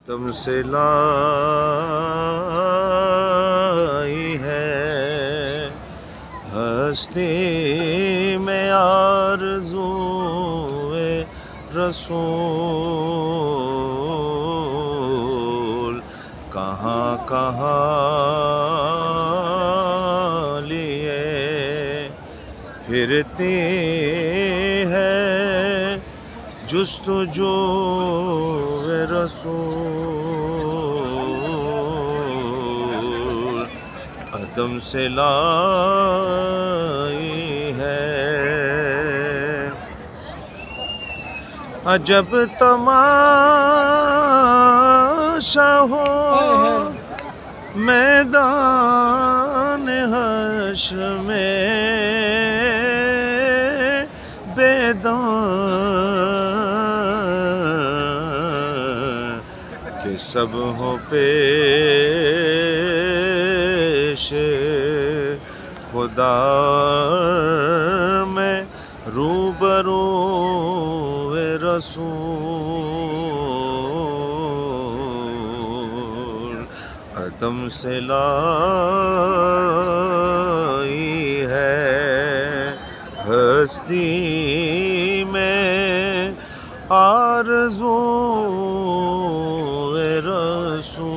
تم سے لائی ہے ہستی میں آرزوئے رسول، کہاں کہاں لیے پھرتی ہے جستجو رسول، قدم سے لائی ہے۔ عجب تماشا ہو میدان حشر میں، بیدان کہ سب ہو پیش خدا میں روبرو رسول، قدم سے لائی ہے ہستی میں آرزو رسول۔